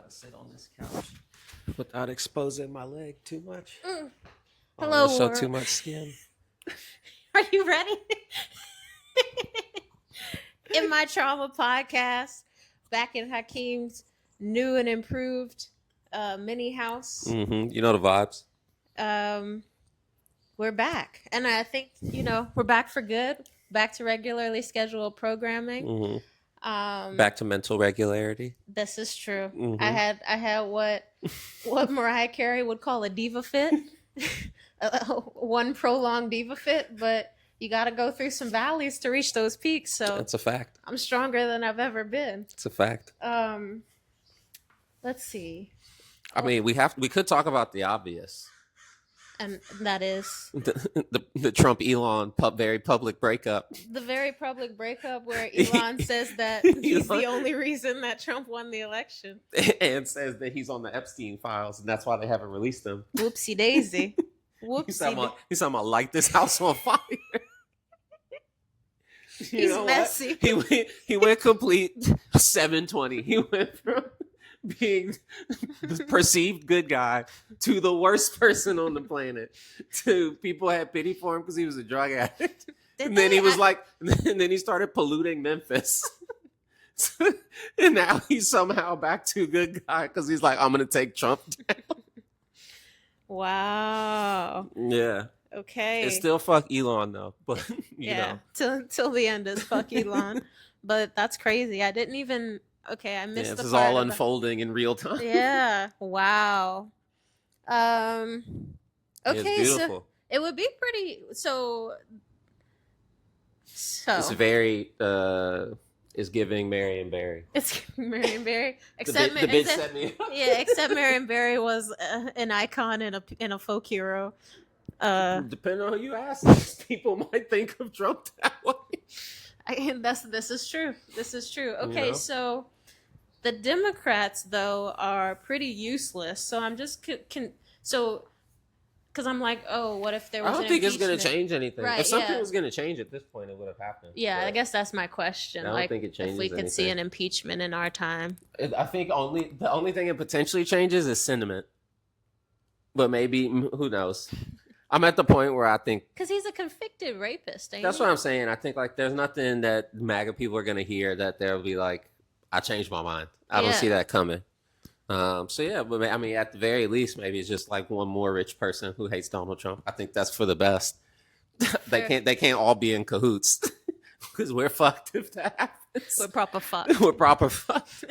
to sit on this couch without exposing my leg too much. Hello, show world. too much skin. Are you ready? In my trauma podcast, back in Hakeem's new and improved mini house. Mm-hmm. You know the vibes. We're back, and I think we're back for good. Back to regularly scheduled programming. Mm-hmm. Back to mental regularity. This is true. Mm-hmm. I had what Mariah Carey would call a diva fit, one prolonged diva fit, but you got to go through some valleys to reach those peaks. So that's a fact. I'm stronger than I've ever been. It's a fact. Let's see. I mean, we could talk about the obvious. And that is the Trump Elon very public breakup. The very public breakup where Elon says that he's the only reason that Trump won the election. And says that he's on the Epstein files and that's why they haven't released him. Whoopsie daisy. He's talking about light this house on fire. He's messy. He went complete 720. He went from being the perceived good guy to the worst person on the planet. To people had pity for him because he was a drug addict. And then he started polluting Memphis. And now he's somehow back to a good guy because he's like, I'm gonna take Trump down. Wow. Yeah. Okay. It's still fuck Elon though, but you know. Till the end is fuck Elon. But that's crazy. I didn't even. Okay, I missed. This is all unfolding in real time. Yeah. Wow. Okay, so it would be pretty. So. It's very. Is giving Marion Barry. It's giving Marion Barry. Except the bitch set me up. Yeah, except Marion Barry was an icon and a folk hero. Depending on who you ask, people might think of Trump that way. This is true. This is true. Okay, so the Democrats though are pretty useless. So I'm just because I'm like, oh, what if there was? I don't think it's going to change anything. Right, if something was going to change at this point, it would have happened. Yeah, I guess that's my question. I don't think it changes if we could anything. see an impeachment in our time. I think the only thing it potentially changes is sentiment. But maybe, who knows? I'm at the point where I think... Because he's a convicted rapist, ain't That's he? what I'm saying. I think there's nothing that MAGA people are going to hear that they'll be like, I changed my mind. I don't see that coming. So yeah, but I mean, at the very least, maybe it's just like one more rich person who hates Donald Trump. I think that's for the best. They can't all be in cahoots because we're fucked if that happens. We're proper fucked. We're proper fucked.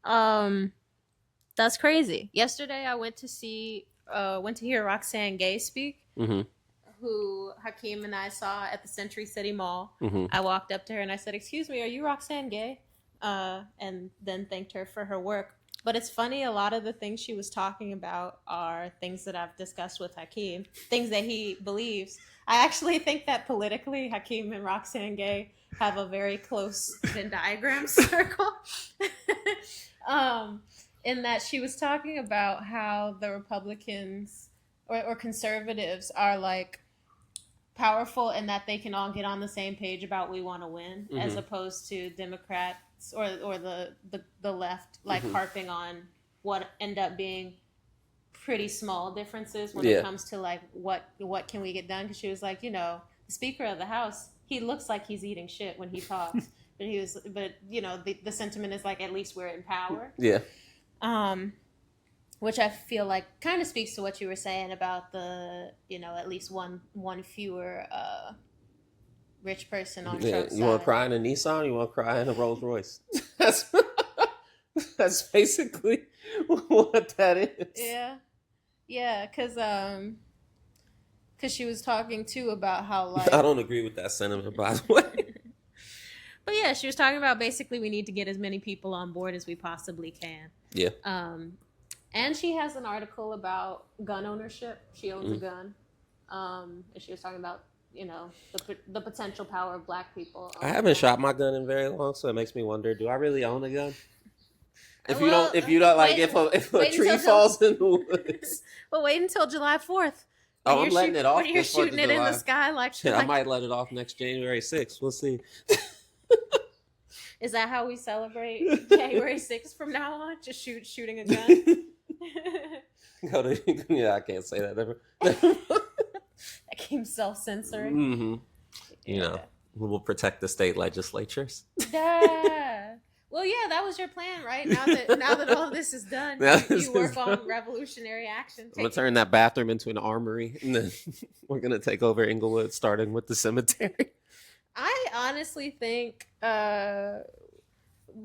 That's crazy. Yesterday, I went to hear Roxanne Gay speak, who Hakeem and I saw at the Century City Mall. Mm-hmm. I walked up to her and I said, "Excuse me, are you Roxanne Gay?" And then thanked her for her work. But it's funny, a lot of the things she was talking about are things that I've discussed with Hakeem, things that he believes. I actually think that politically, Hakeem and Roxanne Gay have a very close Venn diagram circle. In that she was talking about how the Republicans or conservatives are like powerful in that they can all get on the same page about we want to win, as opposed to Democrats or the left harping on what end up being pretty small differences when it comes to like what can we get done. Because she was like, the Speaker of the House, he looks like he's eating shit when he talks, but the sentiment is like, at least we're in power. Yeah. Which I feel like kind of speaks to what you were saying about the at least one fewer rich person on Trump's side. You want to cry in a Nissan? You want to cry in a Rolls Royce? That's basically what that is. Yeah, because she was talking too about how like I don't agree with that sentiment, by the way. But yeah, she was talking about basically we need to get as many people on board as we possibly can. Yeah. And she has an article about gun ownership. She owns a gun. And she was talking about the potential power of Black people. I haven't shot my gun in very long, so it makes me wonder: do I really own a gun? If a tree falls in the woods. Well, wait until July 4th. I'm letting it off. When you're shooting it in the sky, I might let it off next January 6th. We'll see. Is that how we celebrate January 6th from now on? Just shooting a gun? Go to yeah, I can't say that. Never. I came self-censoring. Mm-hmm. Yeah. You know, we'll protect the state legislatures. Yeah. Well, yeah, that was your plan, right? Now that all of this is done, you work on revolutionary action. I'm gonna turn that bathroom into an armory, and then we're gonna take over Inglewood, starting with the cemetery. I honestly think,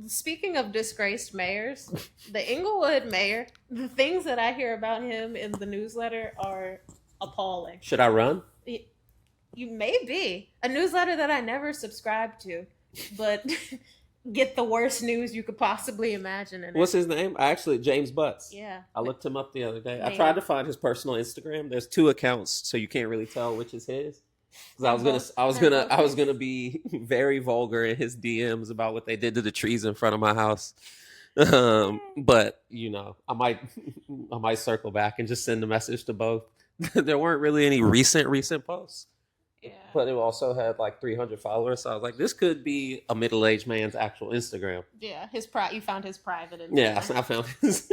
speaking of disgraced mayors, the Inglewood mayor, the things that I hear about him in the newsletter are appalling. Should I run? You may be a newsletter that I never subscribed to, but get the worst news you could possibly imagine. What's his name? James Butts. Yeah. I looked him up the other day. I tried to find his personal Instagram. There's 2 accounts, so you can't really tell which is his. Because I was gonna be very vulgar in his DMs about what they did to the trees in front of my house. But you know, I might circle back and just send a message to both. There weren't really any recent posts. Yeah. But it also had like 300 followers, so I was like, this could be a middle-aged man's actual Instagram. Yeah, you found his private Instagram. Yeah, I found his.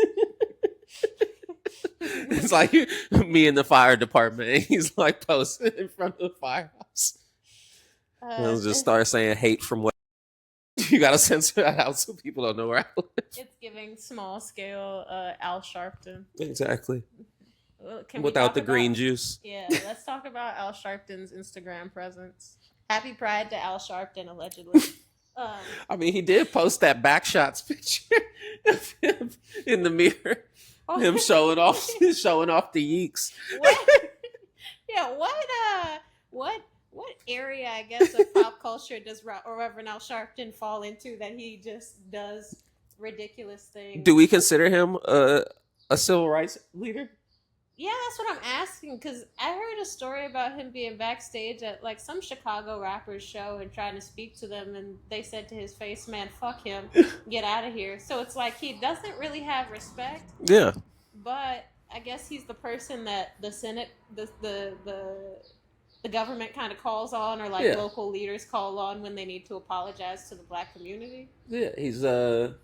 It's like me in the fire department, and he's like posting in front of the firehouse. And I'll just start saying hate from what you gotta censor that out so people don't know where I live. It's giving small scale Al Sharpton. Exactly. Without the green juice. Yeah, let's talk about Al Sharpton's Instagram presence. Happy Pride to Al Sharpton, allegedly. I mean, he did post that back shots picture of him in the mirror. Him showing off the yeeks. What area, I guess, of pop culture does Reverend Al Sharpton fall into that he just does ridiculous things? Do we consider him a civil rights leader? Yeah, that's what I'm asking, because I heard a story about him being backstage at like some Chicago rappers show and trying to speak to them, and they said to his face, "Man, fuck him, get out of here." So it's like he doesn't really have respect. Yeah. But I guess he's the person that the Senate, the government kind of calls on, or like local leaders call on when they need to apologize to the black community. Yeah, he's a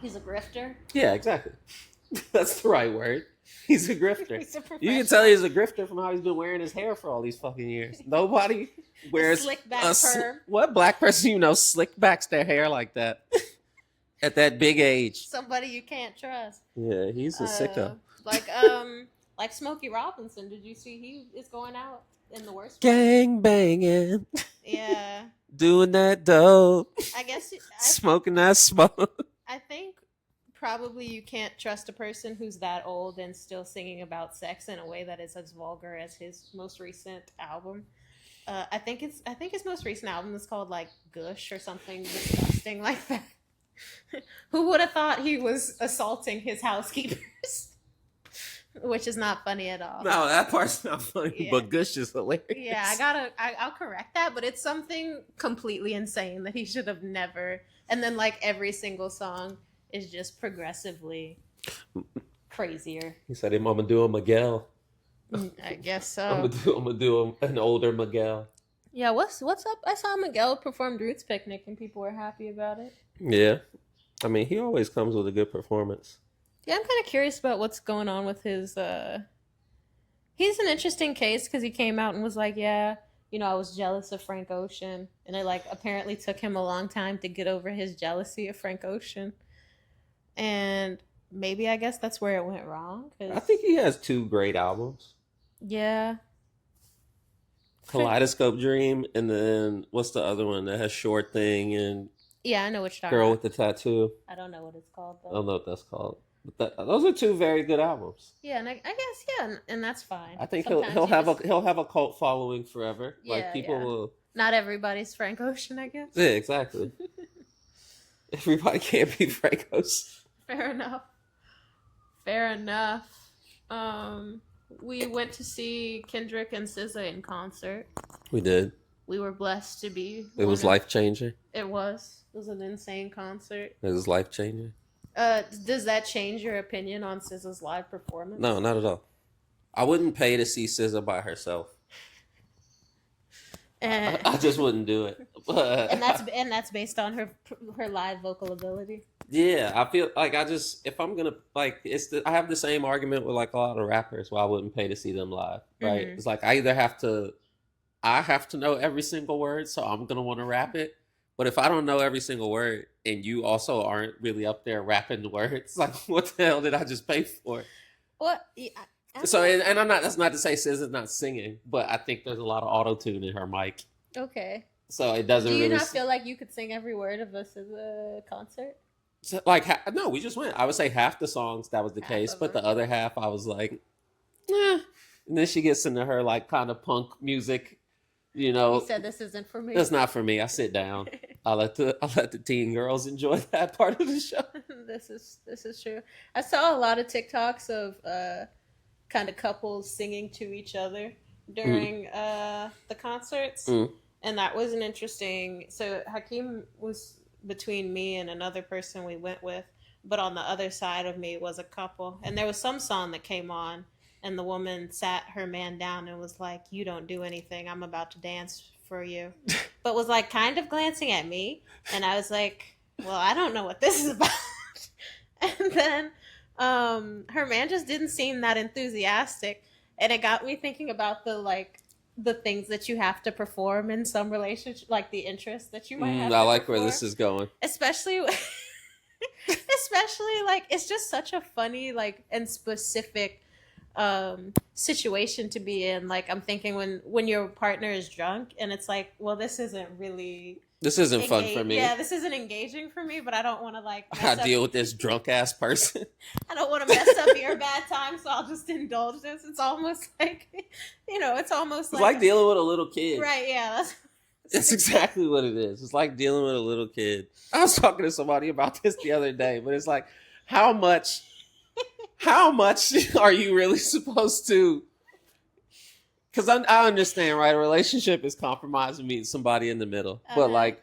grifter. Yeah, exactly. That's the right word. He's a grifter. You can tell he's a grifter from how he's been wearing his hair for all these fucking years. Nobody wears slick back perm. What black person slick backs their hair like that at that big age? Somebody you can't trust. Yeah, he's a sicko. Like Smokey Robinson. Did you see he is going out in the worst gang banging? Yeah. Doing that dope. I guess smoking that smoke. I think probably you can't trust a person who's that old and still singing about sex in a way that is as vulgar as his most recent album. I think his most recent album is called like Gush or something disgusting like that. Who would have thought he was assaulting his housekeepers? Which is not funny at all. No, that part's not funny, but Gush is hilarious. Yeah, I'll correct that, but it's something completely insane that he should have never. And then like every single song is just progressively crazier. He said, I'm gonna do a Miguel. I guess so. I'm gonna do an older Miguel. Yeah, what's up? I saw Miguel perform Roots Picnic and people were happy about it. Yeah. I mean, he always comes with a good performance. Yeah, I'm kind of curious about what's going on with his... He's an interesting case because he came out and was like, yeah, I was jealous of Frank Ocean. And it apparently took him a long time to get over his jealousy of Frank Ocean. And maybe I guess that's where it went wrong. I think he has 2 great albums. Yeah. Kaleidoscope Dream, and then what's the other one that has Short Thing and I know what you're talking Girl about. with the Tattoo. I don't know what it's called though. I don't know what that's called. But those are 2 very good albums. Yeah, and I guess and that's fine. I think he'll have a cult following forever. Yeah, people will. Not everybody's Frank Ocean, I guess. Yeah, exactly. Everybody can't be Frank Ocean. Fair enough. We went to see Kendrick and SZA in concert. We did. We were blessed to be. It was life-changing. It was. It was an insane concert. It was life-changing. Does that change your opinion on SZA's live performance? No, not at all. I wouldn't pay to see SZA by herself. I just wouldn't do it. But and that's based on her live vocal ability. yeah, I feel like if I'm gonna like I have the same argument with like a lot of rappers why I wouldn't pay to see them live, right? Mm-hmm. It's like I have to know every single word, so I'm gonna want to rap it. But if I don't know every single word and you also aren't really up there rapping the words, like what the hell did I just pay for? What? Yeah, So and I'm not. That's not to say Sis is not singing, but I think there's a lot of auto tune in her mic, okay. so it doesn't Do you really. not feel like you could sing every word of a SZA concert? So, like no, we just went. I would say half the songs that was the Half case, of but them. the other half I was like, eh. And then she gets into her like kind of punk music, you know. You said this isn't for me. That's not for me. I sit down. I let the teen girls enjoy that part of the show. This is true. I saw a lot of TikToks of kind of couples singing to each other during the concerts, and that was an interesting. So Hakeem was between me and another person we went with, but on the other side of me was a couple, and there was some song that came on, and the woman sat her man down and was like, "You don't do anything. I'm about to dance for you," but was like kind of glancing at me, and I was like, "Well, I don't know what this is about." And then her man just didn't seem that enthusiastic, and it got me thinking about the things that you have to perform in some relationship, like the interest that you might have. I like where this is going, especially like it's just such a funny like and specific situation to be in. Like I'm thinking when your partner is drunk and it's like, well, this isn't fun for me. Yeah, this isn't engaging for me, but I don't want to like I deal with this drunk ass person. I don't want to mess up your bad time, so I'll just indulge this. It's almost like, it's almost like dealing with a little kid. Right, yeah. That's exactly what it is. It's like dealing with a little kid. I was talking to somebody about this the other day, but it's like, how much are you really supposed to? Because I understand, right? A relationship is compromise and meeting somebody in the middle. But like,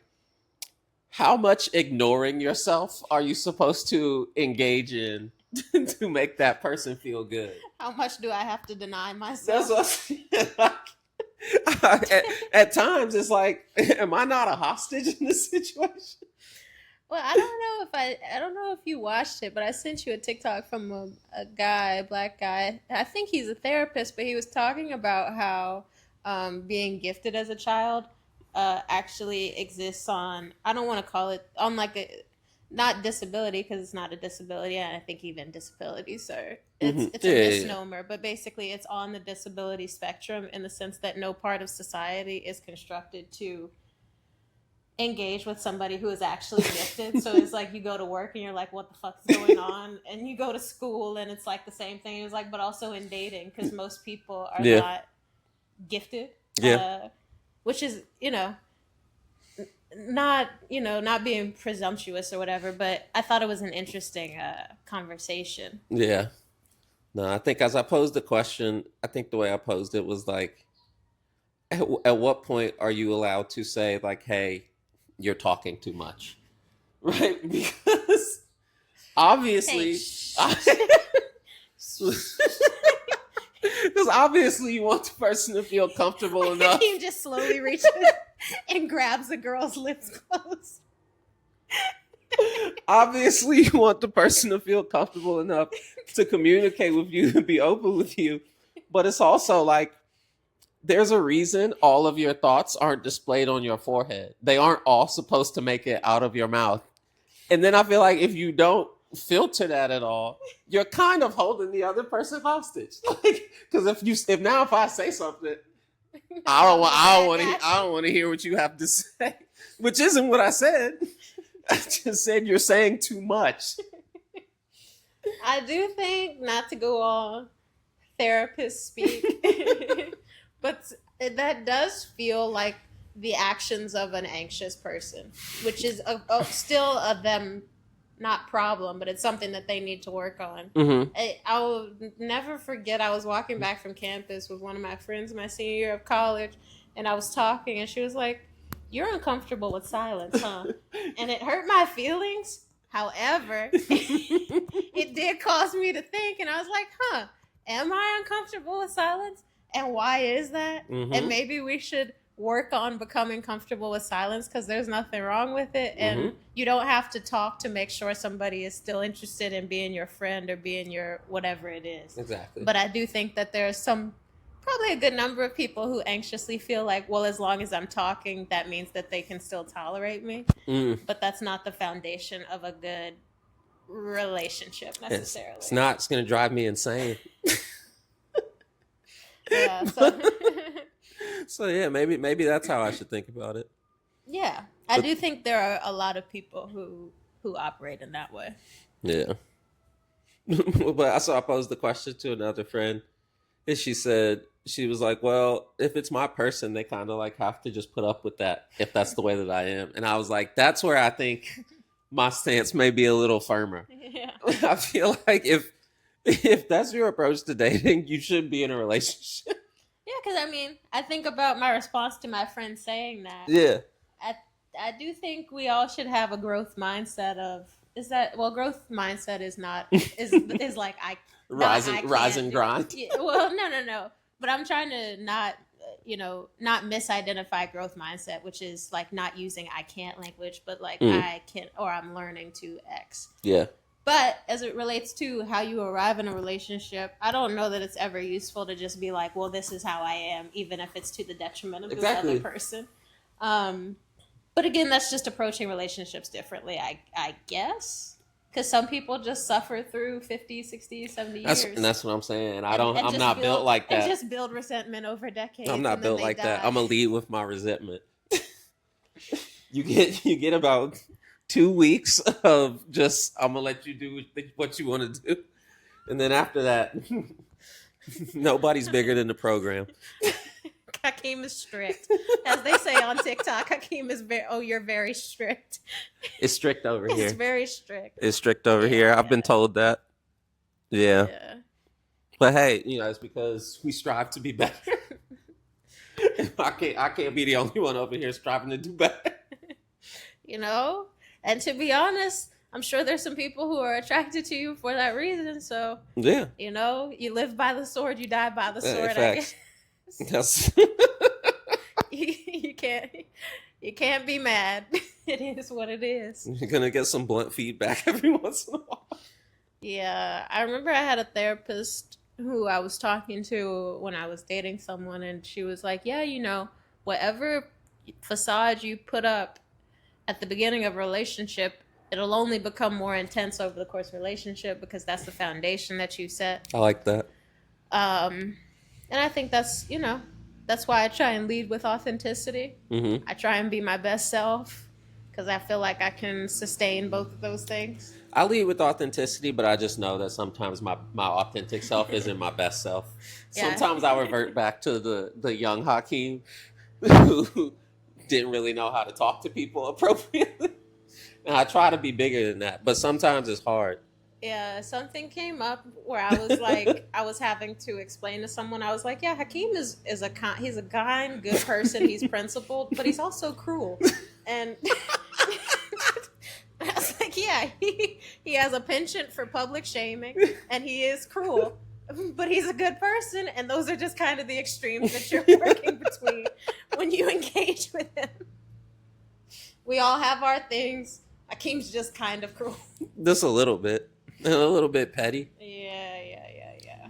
how much ignoring yourself are you supposed to engage in to make that person feel good? How much do I have to deny myself? That's what at times it's like, am I not a hostage in this situation? Well, I don't know if you watched it, but I sent you a TikTok from a guy, a black guy. I think he's a therapist, but he was talking about how being gifted as a child actually exists on, I don't want to call it, on like not disability, because it's not a disability, and I think even disabilities are, it's a misnomer, but basically it's on the disability spectrum in the sense that no part of society is constructed to engage with somebody who is actually gifted. So it's like you go to work and you're like, what the fuck is going on? And you go to school and it's like the same thing. It's like, but also in dating, because most people are not gifted. Which is, not being presumptuous or whatever, but I thought it was an interesting conversation. Yeah. No, I think as I posed the question, I think the way I posed it was like, at what point are you allowed to say like, hey, you're talking too much, right? Because obviously, because obviously you want the person to feel comfortable enough. He just slowly reaches and grabs the girl's lips close. Obviously you want the person to feel comfortable enough to communicate with you and be open with you, but it's also like, there's a reason all of your thoughts aren't displayed on your forehead. They aren't all supposed to make it out of your mouth. And then I feel like if you don't filter that at all, you're kind of holding the other person hostage. Like, because if I say something, I don't want to hear what you have to say, which isn't what I said. I just said you're saying too much. I do think, not to go all therapist speak, but that does feel like the actions of an anxious person, which is still a them not problem, but it's something that they need to work on. Mm-hmm. I will never forget, I was walking back from campus with one of my friends my senior year of college, and I was talking, and she was like, "You're uncomfortable with silence, huh?" And it hurt my feelings. However, it did cause me to think, and I was like, am I uncomfortable with silence? And why is that? Mm-hmm. And maybe we should work on becoming comfortable with silence, because there's nothing wrong with it, and Mhm. you don't have to talk to make sure somebody is still interested in being your friend or being your whatever it is. Exactly. But I do think that there's probably a good number of people who anxiously feel like, well, as long as I'm talking, that means that they can still tolerate me. But that's not the foundation of a good relationship necessarily. It's not. It's going to drive me insane. Yeah. So. So yeah, maybe that's how I should think about it. Yeah, I do think there are a lot of people who operate in that way. Yeah. But I posed the question to another friend, and she was like, "Well, if it's my person, they kind of like have to just put up with that if that's the way that I am." And I was like, "That's where I think my stance may be a little firmer." Yeah. I feel like if that's your approach to dating, you should be in a relationship. Yeah, because I mean, I think about my response to my friend saying that. Yeah. I do think we all should have a growth mindset of growth mindset is not is like rise and grind. Yeah, well, no. But I'm trying to not misidentify growth mindset, which is like not using I can't language, but like I can, or I'm learning to X. Yeah. But as it relates to how you arrive in a relationship, I don't know that it's ever useful to just be like, well, this is how I am, even if it's to the detriment of the other person. But again, that's just approaching relationships differently, I guess. Because some people just suffer through 50, 60, 70 years. And that's what I'm saying. I'm not built like that. And just build resentment over decades. I'm not built like that. I'm going to lead with my resentment. You get about 2 weeks of just, I'm going to let you do what you want to do. And then after that, nobody's bigger than the program. Hakeem is strict. As they say on TikTok, Hakeem is you're very strict. It's strict over here. It's very strict. It's strict over here. I've been told that. Yeah. But hey, it's because we strive to be better. I can't be the only one over here striving to do better. And to be honest, I'm sure there's some people who are attracted to you for that reason. So yeah, you live by the sword, you die by the sword. Facts. Yes. You can't be mad. It is what it is. You're gonna get some blunt feedback every once in a while. Yeah, I remember I had a therapist who I was talking to when I was dating someone, and she was like, yeah, whatever facade you put up at the beginning of a relationship, it'll only become more intense over the course of the relationship because that's the foundation that you set. I like that. And I think that's why I try and lead with authenticity. Mm-hmm. I try and be my best self because I feel like I can sustain both of those things. I lead with authenticity, but I just know that sometimes my authentic self isn't my best self. Yeah. Sometimes I revert back to the young Hakeem who didn't really know how to talk to people appropriately. And I try to be bigger than that, but sometimes it's hard. Yeah, something came up where I was like, I was having to explain to someone. I was like, yeah, Hakeem he's a kind, good person. He's principled, but he's also cruel. And I was like, yeah, he has a penchant for public shaming, and he is cruel, but he's a good person. And those are just kind of the extremes that you're working between when you engage with him. We all have our things. Hakeem's just kind of cruel. Just a little bit. A little bit petty. Yeah.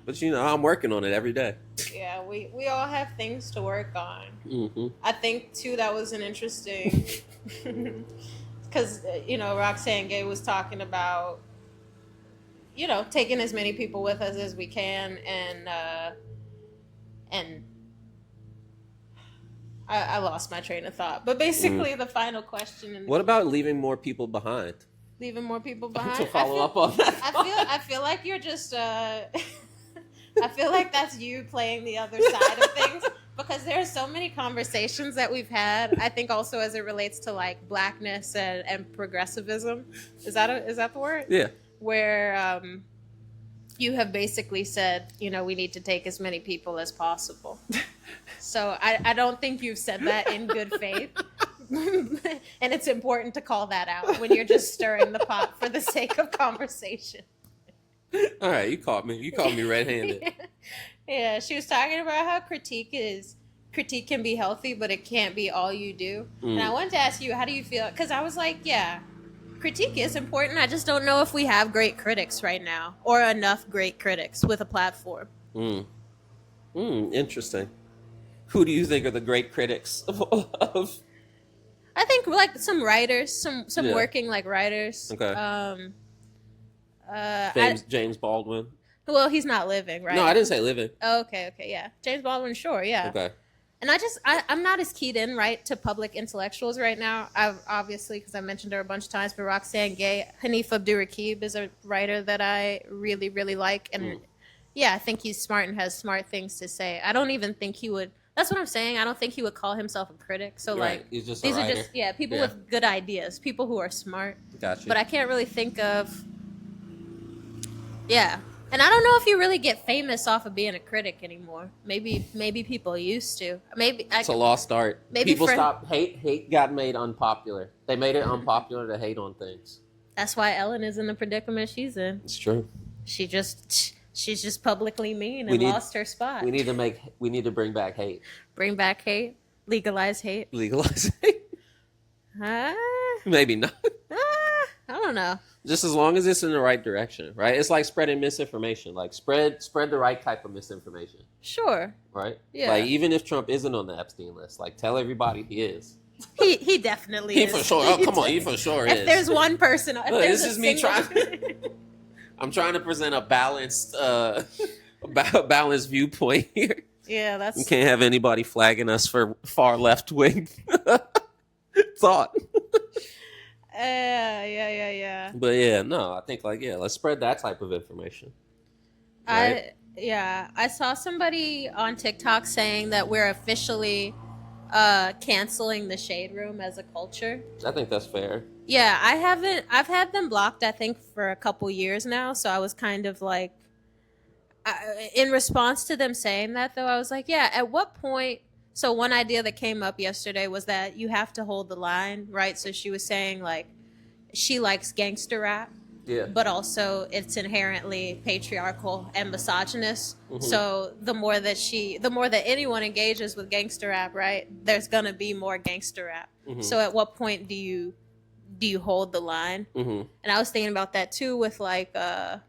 But I'm working on it every day. Yeah, we all have things to work on. Mm-hmm. I think too that was an interesting, because Roxanne Gay was talking about taking as many people with us as we can, and I lost my train of thought. But basically, the final question. What about leaving more people behind? Leaving more people behind. To follow up on that. I feel like you're just. I feel like that's you playing the other side of things, because there's so many conversations that we've had. I think also as it relates to like blackness and progressivism. Is that the word? Yeah. Where you have basically said, we need to take as many people as possible. So I don't think you've said that in good faith. And it's important to call that out when you're just stirring the pot for the sake of conversation. All right, you caught me red-handed. Yeah, she was talking about how critique is critique can be healthy, but it can't be all you do. And I Mm. wanted to ask you, how do you feel? Because I was like, yeah, critique is important. I just don't know if we have great critics right now or enough great critics with a platform. Mm. Interesting. Who do you think are the great critics of I think like some writers, some yeah. working like writers. Okay. I James Baldwin. well, he's not living, No, I right? didn't say living. Oh, okay, yeah. James Baldwin, sure, yeah. Okay. And I'm not as keyed in, right, to public intellectuals right now. I've obviously, because I mentioned her a bunch of times, but Roxane Gay, Hanif Abdurraqib is a writer that I really, really like. And yeah, I think he's smart and has smart things to say. I don't even think he would, that's what I'm saying. I don't think he would call himself a critic. So, Right. like, He's just these a are writer. just, yeah, people with good ideas, people who are smart. Gotcha. But I can't really think of, yeah. And I don't know if you really get famous off of being a critic anymore. Maybe people used to. Maybe it's a lost art. Maybe People stopped hate got made unpopular. They made it unpopular to hate on things. That's why Ellen is in the predicament she's in. It's true. She's just publicly mean and lost her spot. We need to bring back hate. Bring back hate. Legalize hate. Legalize hate. Maybe not. I don't know. Just as long as it's in the right direction, right? It's like spreading misinformation. Like spread the right type of misinformation. Sure. Right? Yeah. Like even if Trump isn't on the Epstein list, like tell everybody he is. He definitely is. He for sure. Oh, come on, he for sure is. If there's one person, look, this is me trying. I'm trying to present a balanced, balanced viewpoint here. Yeah, We can't have anybody flagging us for far left wing thought. Yeah. But yeah, no, I think let's spread that type of information. Right? I saw somebody on TikTok saying that we're officially canceling the shade room as a culture. I think that's fair. Yeah, I've had them blocked, I think, for a couple years now. So I was kind of like, in response to them saying that, though, I was like, yeah, at what point? So one idea that came up yesterday was that you have to hold the line, right? So she was saying, like, she likes gangster rap. Yeah. But also it's inherently patriarchal and misogynist. Mm-hmm. So the more that anyone engages with gangster rap, right, there's gonna be more gangster rap. Mm-hmm. So at what point do you hold the line? Mm-hmm. And I was thinking about that too with like I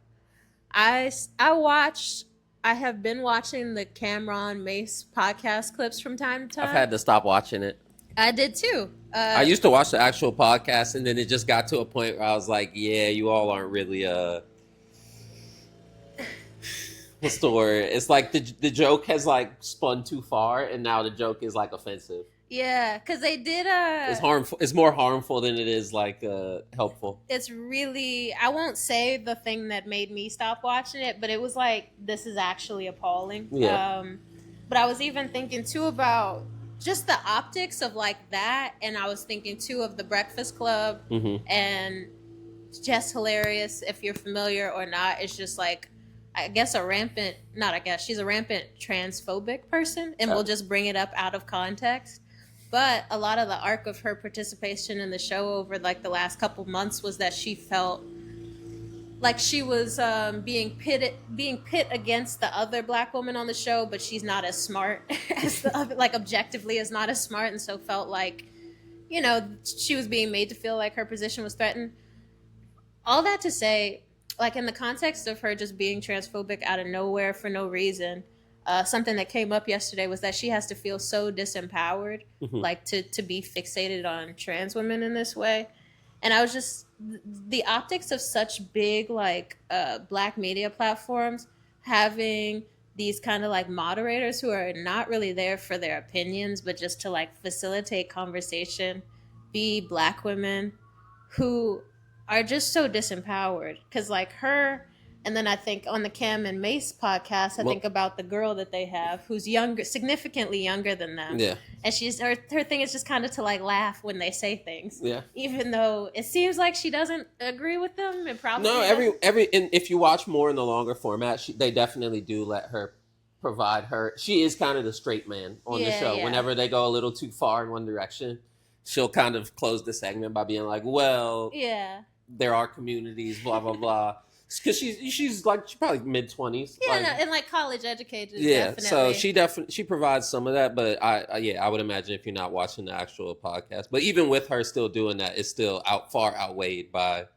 have been watching the Cameron Mace podcast clips from time to time. I've had to stop watching it. I did too. I used to watch the actual podcast, and then it just got to a point where I was like, yeah, you all aren't really what's the word? It's like the joke has like spun too far, and now the joke is like offensive. Yeah, because they did it's harmful. It's more harmful than it is like helpful. It's really, I won't say the thing that made me stop watching it, but it was like, this is actually appalling. Yeah. But I was even thinking too about just the optics of like that, and I was thinking too of The Breakfast Club, mm-hmm. and Jess Hilarious, if you're familiar or not. It's just like, she's a rampant transphobic person, and we'll just bring it up out of context. But a lot of the arc of her participation in the show over like the last couple months was that she felt like she was being pit against the other black woman on the show, but she's not as smart as the other, like objectively is not as smart, and so felt like, you know, she was being made to feel like her position was threatened. All that to say, like in the context of her just being transphobic out of nowhere for no reason, something that came up yesterday was that she has to feel so disempowered, mm-hmm. like to be fixated on trans women in this way. And I was just, the optics of such big like black media platforms having these kind of like moderators who are not really there for their opinions, but just to like facilitate conversation, be black women who are just so disempowered. Because like her, and then I think on the Cam and Mace podcast, I think about the girl that they have who's younger, significantly younger than them. Yeah. And she's her thing is just kind of to like laugh when they say things. Yeah. Even though it seems like she doesn't agree with them, and probably and if you watch more in the longer format, they definitely do let her provide her. She is kind of the straight man on the show. Yeah. Whenever they go a little too far in one direction, she'll kind of close the segment by being like, "Well, yeah, there are communities, blah blah blah." because she's probably mid-20s. Yeah, like, no, and like college educated. yeah, so Definitely. she provides some of that, but I would imagine if you're not watching the actual podcast, but even with her still doing that, it's still far outweighed by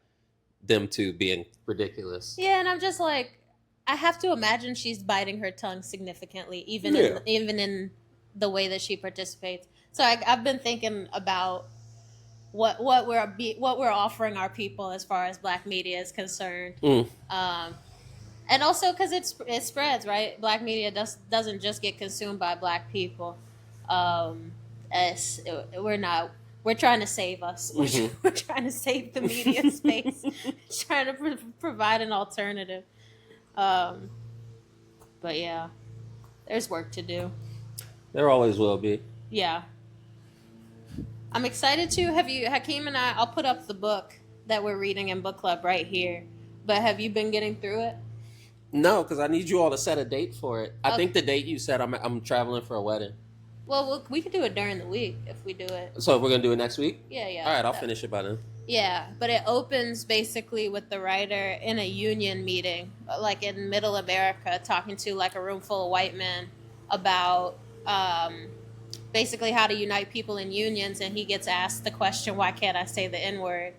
them two being ridiculous. Yeah, and I'm just like, I have to imagine she's biting her tongue significantly, Yeah. even in the way that she participates. So I've been thinking about what we're offering our people as far as Black media is concerned. Mm. And also because it spreads, right? Black media doesn't just get consumed by Black people. As we're trying to save us. Mm-hmm. We're trying to save the media space, trying to provide an alternative. But yeah, there's work to do. There always will be. Yeah, I'm excited to have you, Hakeem and I'll put up the book that we're reading in book club right here. But have you been getting through it? No, because I need you all to set a date for it. I Okay. think the date you said, I'm traveling for a wedding. Well, we could do it during the week if we do it. So we're gonna do it next week. Yeah. All right, I'll finish it by then. Yeah, but it opens basically with the writer in a union meeting, like in Middle America, talking to like a room full of white men about basically how to unite people in unions, and he gets asked the question, "Why can't I say the N word?"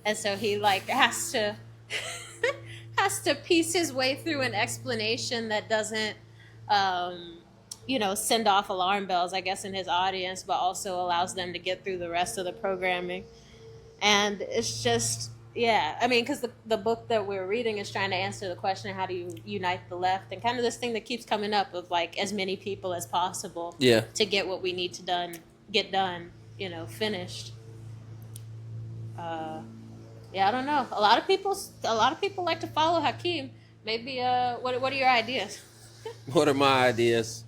And so he like has to has to piece his way through an explanation that doesn't send off alarm bells, I guess, in his audience, but also allows them to get through the rest of the programming. And it's just, yeah, I mean, because the book that we're reading is trying to answer the question, how do you unite the left? And kind of this thing that keeps coming up of like as many people as possible to get what we need to get done, finished. Yeah, I don't know. A lot of people like to follow Hakeem. Maybe, what are your ideas? What are my ideas?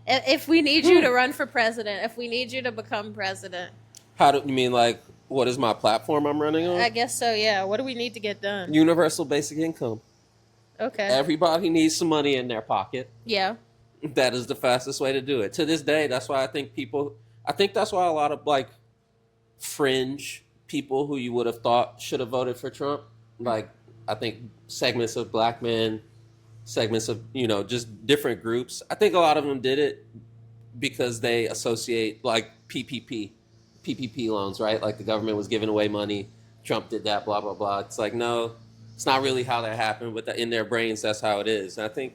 If we need you to run for president, if we need you to become president. How do you mean, like, what is my platform I'm running on? I guess so, yeah. What do we need to get done? Universal basic income. Okay. Everybody needs some money in their pocket. Yeah. That is the fastest way to do it. To this day, that's why I think that's why a lot of, like, fringe people who you would have thought should have voted for Trump, like, I think segments of Black men, segments of, just different groups, I think a lot of them did it because they associate, like, PPP loans, right? Like the government was giving away money, Trump did that, blah, blah, blah. It's like, no, it's not really how that happened, but in their brains, that's how it is. And I think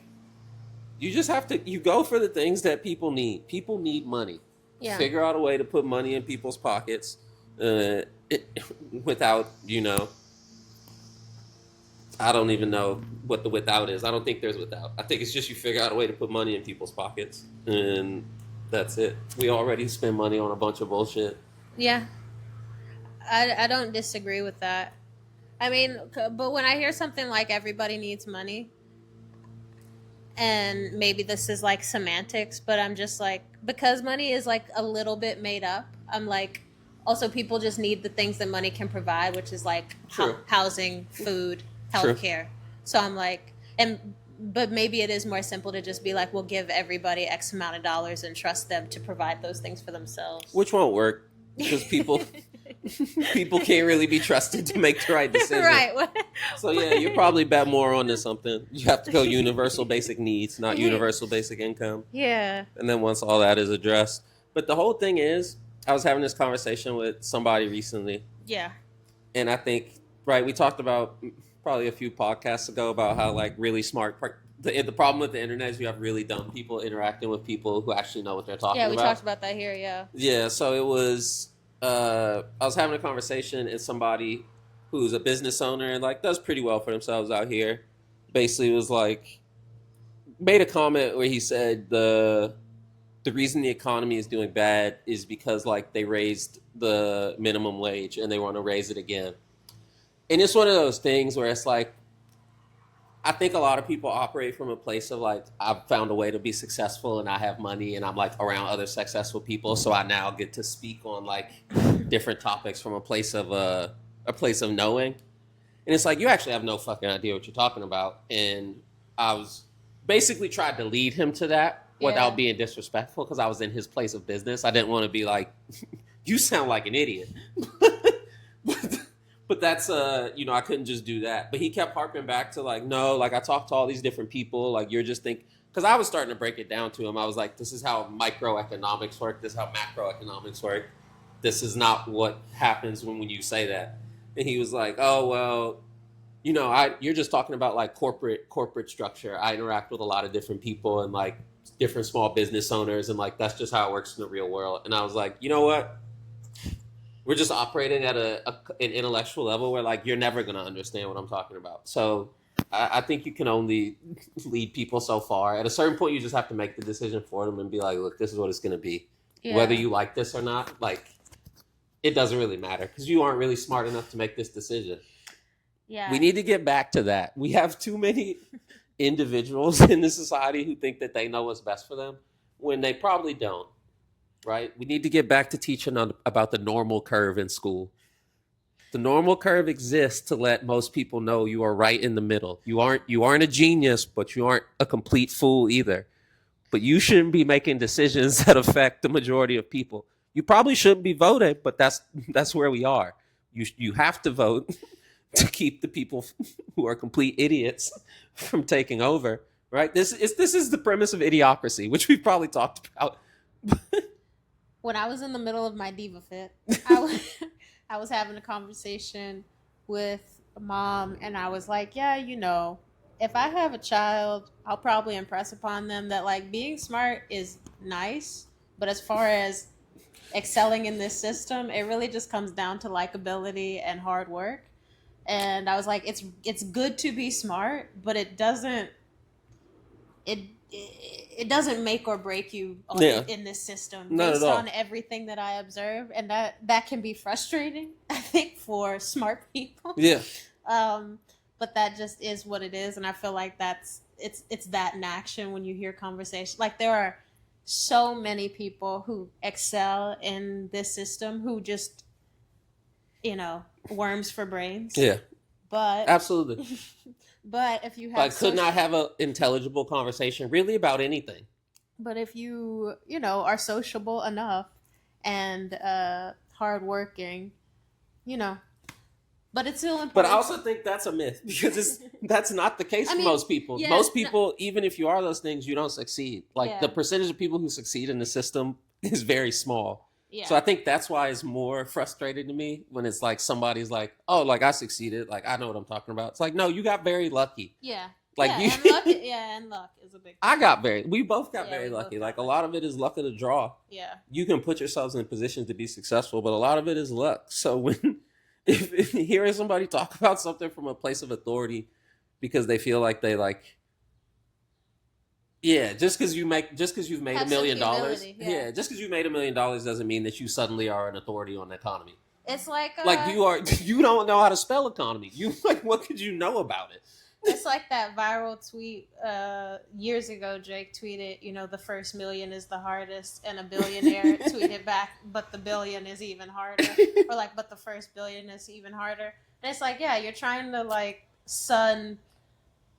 you just have to, you go for the things that people need. People need money. Yeah. Figure out a way to put money in people's pockets without, I don't even know what the without is. I don't think there's without. I think it's just you figure out a way to put money in people's pockets, and that's it. We already spend money on a bunch of bullshit. Yeah. I don't disagree with that. I mean, but when I hear something like everybody needs money, and maybe this is like semantics, but I'm just like, because money is like a little bit made up, I'm like, also people just need the things that money can provide, which is like housing, food, healthcare. So I'm like, but maybe it is more simple to just be like, we'll give everybody X amount of dollars and trust them to provide those things for themselves. Which won't work because people can't really be trusted to make the right decision. Right. So yeah, you're probably bet more onto something. You have to go universal basic needs, not universal basic income. Yeah. And then once all that is addressed. But the whole thing is, I was having this conversation with somebody recently. Yeah. And I think, right, we talked about probably a few podcasts ago about how like really smart the problem with the internet is you have really dumb people interacting with people who actually know what they're talking about. Yeah, we talked about that here, yeah. Yeah, so it was I was having a conversation and somebody who's a business owner and like does pretty well for themselves out here basically was like made a comment where he said the reason the economy is doing bad is because like they raised the minimum wage and they want to raise it again. And it's one of those things where it's like, I think a lot of people operate from a place of like, I've found a way to be successful and I have money and I'm like around other successful people. So I now get to speak on like different topics from a place of knowing. And it's like, you actually have no fucking idea what you're talking about. And I was basically tried to lead him to that without being disrespectful because I was in his place of business. I didn't want to be like, you sound like an idiot. But that's I couldn't just do that. But he kept harping back to like, no, like I talked to all these different people. Like you're just because I was starting to break it down to him. I was like, this is how microeconomics work. This is how macroeconomics work. This is not what happens when you say that. And he was like, oh well, you're just talking about like corporate structure. I interact with a lot of different people and like different small business owners, and like that's just how it works in the real world. And I was like, you know what? We're just operating at an intellectual level where like you're never gonna understand what I'm talking about. So I think you can only lead people so far. At a certain point, you just have to make the decision for them and be like, look, this is what it's gonna be, whether you like this or not. Like it doesn't really matter because you aren't really smart enough to make this decision. Yeah, we need to get back to that. We have too many individuals in the society who think that they know what's best for them when they probably don't. Right? We need to get back to teaching about the normal curve in school. The normal curve exists to let most people know you are right in the middle. You aren't a genius, but you aren't a complete fool either. But you shouldn't be making decisions that affect the majority of people. You probably shouldn't be voting, but that's where we are. You have to vote to keep the people who are complete idiots from taking over. Right? This is the premise of idiocracy, which we've probably talked about. When I was in the middle of my diva fit, I was having a conversation with mom, and I was like, yeah, if I have a child, I'll probably impress upon them that like being smart is nice, but as far as excelling in this system, it really just comes down to likability and hard work. And I was like, it's good to be smart, but it doesn't make or break you in this system based on everything that I observe, and that can be frustrating, I think, for smart people. Yeah. But that just is what it is, and I feel like it's that in action when you hear conversation. Like there are so many people who excel in this system who just, worms for brains. Yeah. But absolutely. But if you have could not have an intelligible conversation really about anything. But if you are sociable enough and hardworking, but it's still important. But I also think that's a myth because that's not the case for most people. Yeah, most people, even if you are those things, you don't succeed. Like the percentage of people who succeed in the system is very small. Yeah. So I think that's why it's more frustrating to me when it's like somebody's like, oh, like I succeeded. Like I know what I'm talking about. It's like, no, you got very lucky. Yeah. Like and luck is a big thing. We both got very lucky. Like a lot of it is luck of the draw. Yeah. You can put yourselves in positions to be successful, but a lot of it is luck. So when if hearing somebody talk about something from a place of authority because they feel like they like, yeah, just because you've made $1 million, just because you made $1 million doesn't mean that you suddenly are an authority on the economy. It's like you don't know how to spell economy. You what could you know about it? It's like that viral tweet years ago. Drake tweeted, the first million is the hardest, and a billionaire tweeted back, but the billion is even harder, or like, but the first billion is even harder. And it's like, yeah, you're trying to like sun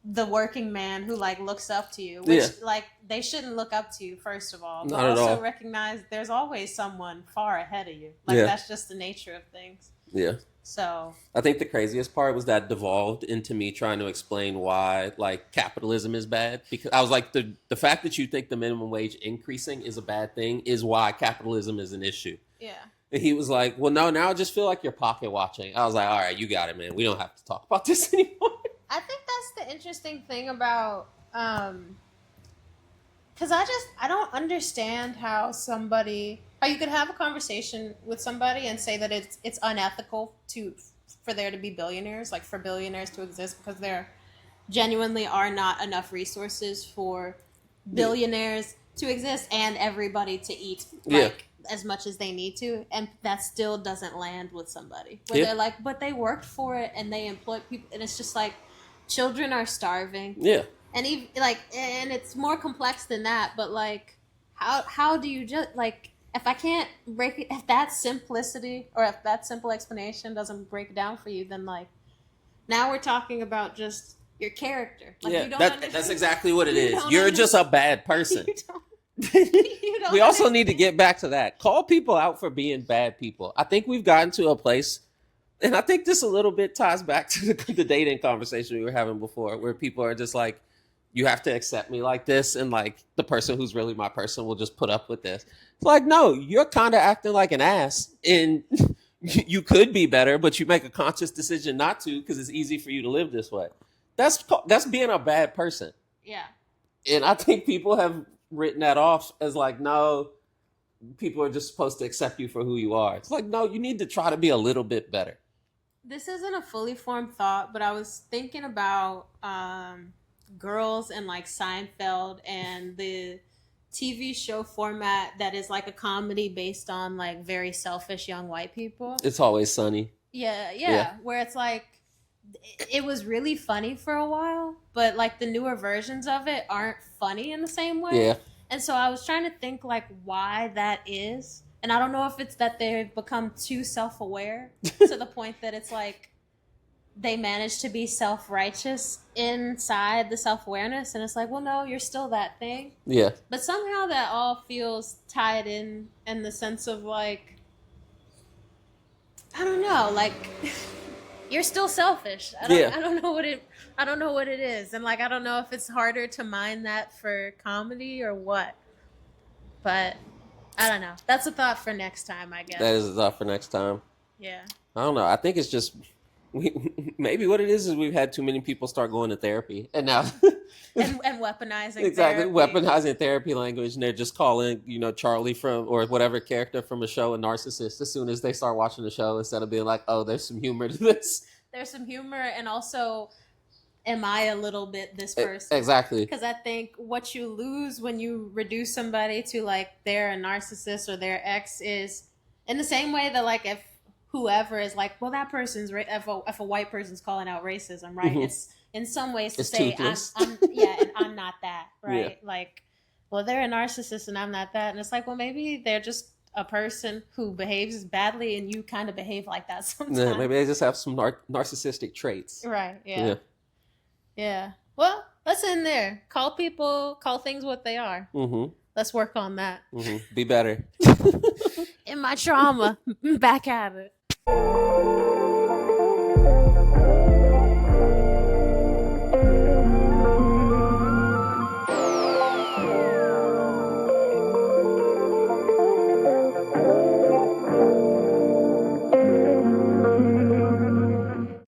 the working man who like looks up to you, which like they shouldn't look up to you first of all, but also recognize there's always someone far ahead of you. Like that's just the nature of things. Yeah. So I think the craziest part was that devolved into me trying to explain why like capitalism is bad, because I was like the fact that you think the minimum wage increasing is a bad thing is why capitalism is an issue. Yeah. And he was like, well, no, now I just feel like you're pocket watching. I was like, all right, you got it, man. We don't have to talk about this anymore. I think that's the interesting thing about, because I don't understand how you could have a conversation with somebody and say that it's unethical for there to be billionaires, like for billionaires to exist, because there genuinely are not enough resources for billionaires to exist and everybody to eat as much as they need to, and that still doesn't land with somebody where they're like, but they worked for it and they employed people, and it's just like, children are starving. Yeah. And even and it's more complex than that, but like how do you just like, if I can't break it, if that simplicity or if that simple explanation doesn't break down for you, then like now we're talking about just your character. Like you don't that's exactly what it is. You're just a bad person. We also need to get back to that. Call people out for being bad people. I think we've gotten to a place And I think this a little bit ties back to the dating conversation we were having before, where people are just like, you have to accept me like this, and like the person who's really my person will just put up with this. It's like, no, you're kind of acting like an ass, and you could be better, but you make a conscious decision not to because it's easy for you to live this way. That's being a bad person. Yeah. And I think people have written that off as like, no, people are just supposed to accept you for who you are. It's like, no, you need to try to be a little bit better. This isn't a fully formed thought, but I was thinking about girls and like Seinfeld and the TV show format that is like a comedy based on like very selfish young white people. It's Always Sunny. Yeah. Where it's like, it was really funny for a while, but like the newer versions of it aren't funny in the same way. Yeah. And so I was trying to think like why that is. And I don't know if it's that they've become too self-aware to the point that it's like they manage to be self-righteous inside the self-awareness. And it's like, well, no, you're still that thing. Yeah. But somehow that all feels tied in the sense of like, I don't know, like you're still selfish. I don't know what it is. And like I don't know if it's harder to mine that for comedy or what. But I don't know. That's a thought for next time, I guess. That is a thought for next time. Yeah. I don't know. I think it's just maybe what it is we've had too many people start going to therapy, and now and weaponizing exactly therapy. weaponizing therapy language, and they're just calling Charlie from or whatever character from a show a narcissist as soon as they start watching the show, instead of being like, oh, there's some humor to this. There's some humor, and also, am I a little bit this person? Exactly. Because I think what you lose when you reduce somebody to like they're a narcissist or their ex is in the same way that like if whoever is like, well, that person's if a white person's calling out racism, right? Mm-hmm. It's in some ways to say I'm and I'm not that, right? Yeah. Like, well, they're a narcissist and I'm not that, and it's like, well, maybe they're just a person who behaves badly and you kind of behave like that sometimes. Yeah, maybe they just have some narcissistic traits. Right. Yeah. Well, let's end there. Call things what they are. Mm-hmm. Let's work on that. Mm-hmm. Be better. In my trauma, back at it.